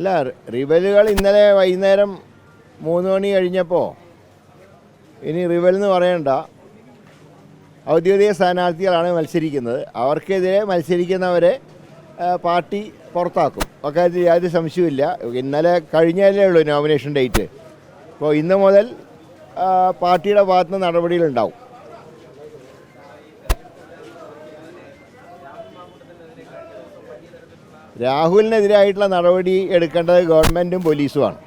അല്ല, റിബലുകൾ ഇന്നലെ വൈകുന്നേരം 3 മണി കഴിഞ്ഞപ്പോൾ ഇനി റിബൽ എന്ന് പറയണ്ട, ഔദ്യോഗിക സ്ഥാനാർത്ഥികളാണ് മത്സരിക്കുന്നത്. അവർക്കെതിരെ മത്സരിക്കുന്നവരെ പാർട്ടി പുറത്താക്കും. അക്കാര്യത്തിൽ യാതൊരു സംശയമില്ല. ഇന്നലെ കഴിഞ്ഞാലേ ഉള്ളൂ നോമിനേഷൻ ഡേറ്റ്. അപ്പോൾ ഇന്ന് മുതൽ പാർട്ടിയുടെ ഭാഗത്തുനിന്ന് നടപടികളുണ്ടാവും. രാഹുലിനെതിരായിട്ടുള്ള നടപടി എടുക്കേണ്ടത് ഗവൺമെൻറ്റും പോലീസുമാണ്.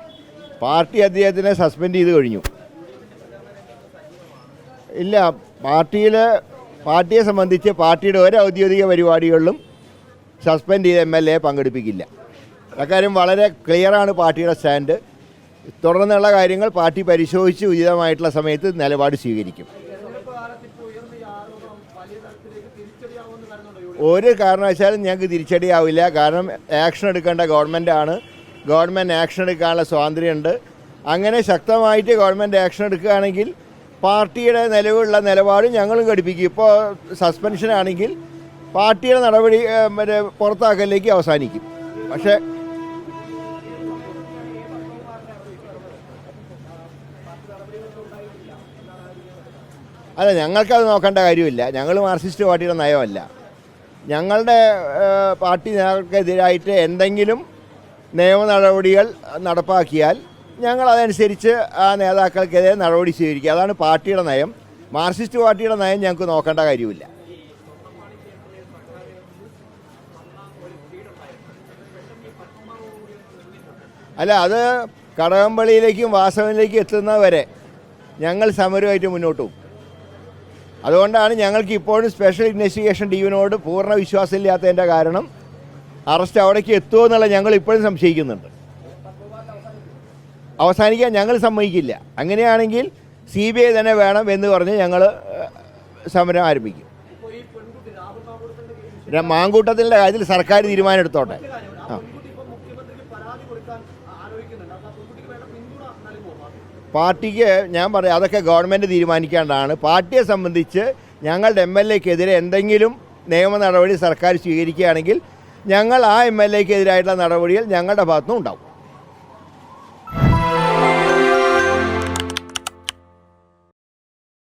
പാർട്ടി അദ്ദേഹത്തിനെ സസ്പെൻഡ് ചെയ്ത് കഴിഞ്ഞു. ഇല്ല, പാർട്ടിയെ സംബന്ധിച്ച് പാർട്ടിയുടെ ഒരു ഔദ്യോഗിക പരിപാടികളിലും സസ്പെൻഡ് ചെയ്ത MLA പങ്കെടുപ്പിക്കില്ല. അക്കാര്യം വളരെ ക്ലിയറാണ് പാർട്ടിയുടെ സ്റ്റാൻഡ്. തുടർന്നുള്ള കാര്യങ്ങൾ പാർട്ടി പരിശോധിച്ച് ഉചിതമായിട്ടുള്ള സമയത്ത് നിലപാട് സ്വീകരിക്കും. ഒരു കാരണവശാലും ഞങ്ങൾക്ക് തിരിച്ചടിയാവില്ല. കാരണം ആക്ഷൻ എടുക്കേണ്ട ഗവൺമെൻറ്റാണ്. ഗവൺമെൻറ് ആക്ഷൻ എടുക്കാനുള്ള സ്വാതന്ത്ര്യമുണ്ട്. അങ്ങനെ ശക്തമായിട്ട് ഗവൺമെൻറ് ആക്ഷൻ എടുക്കുകയാണെങ്കിൽ പാർട്ടിയുടെ നിലവിലുള്ള നിലപാട് ഞങ്ങളും ഘടിപ്പിക്കും. ഇപ്പോൾ സസ്പെൻഷനാണെങ്കിൽ പാർട്ടിയുടെ നടപടി പുറത്താക്കലിലേക്ക് അവസാനിക്കും. പക്ഷേ അല്ല, ഞങ്ങൾക്കത് നോക്കേണ്ട കാര്യമില്ല. ഞങ്ങൾ മാർക്സിസ്റ്റ് പാർട്ടിയുടെ നയമല്ല. ഞങ്ങളുടെ പാർട്ടി നേതാക്കൾക്കെതിരായിട്ട് എന്തെങ്കിലും നിയമ നടപടികൾ നടപ്പാക്കിയാൽ ഞങ്ങൾ അതനുസരിച്ച് ആ നേതാക്കൾക്കെതിരെ നടപടി സ്വീകരിക്കുക. അതാണ് പാർട്ടിയുടെ നയം. മാർക്സിസ്റ്റ് പാർട്ടിയുടെ നയം ഞങ്ങൾക്ക് നോക്കേണ്ട കാര്യമില്ല. അല്ല, അത് കടകംപള്ളിയിലേക്കും വാസവനിലേക്കും എത്തുന്നവരെ ഞങ്ങൾ സമരമായിട്ട് മുന്നോട്ട് പോകും. അതുകൊണ്ടാണ് ഞങ്ങൾക്ക് ഇപ്പോഴും സ്പെഷ്യൽ ഇൻവെസ്റ്റിഗേഷൻ ടീമിനോട് പൂർണ്ണ വിശ്വാസമില്ലാത്തതിൻ്റെ കാരണം. അറസ്റ്റ് അവിടേക്ക് എത്തുമോ എന്നുള്ള ഞങ്ങൾ ഇപ്പോഴും സംശയിക്കുന്നുണ്ട്. അവസാനിക്കാൻ ഞങ്ങൾ സമ്മതിക്കില്ല. അങ്ങനെയാണെങ്കിൽ CBI തന്നെ വേണം എന്ന് പറഞ്ഞ് ഞങ്ങൾ സമരം ആരംഭിക്കും. മാങ്കൂട്ടത്തിൻ്റെ കാര്യത്തിൽ സർക്കാർ തീരുമാനം എടുത്തോട്ടെ. പാർട്ടിക്ക് ഞാൻ പറയാം, അതൊക്കെ ഗവൺമെൻറ് തീരുമാനിക്കേണ്ടതാണ്. പാർട്ടിയെ സംബന്ധിച്ച് ഞങ്ങളുടെ MLAക്കെതിരെ എന്തെങ്കിലും നിയമ നടപടി സർക്കാർ സ്വീകരിക്കുകയാണെങ്കിൽ ഞങ്ങൾ ആ MLAക്കെതിരായിട്ടുള്ള നടപടികൾ ഞങ്ങളുടെ ഭാഗത്തുനിന്നും ഉണ്ടാവും.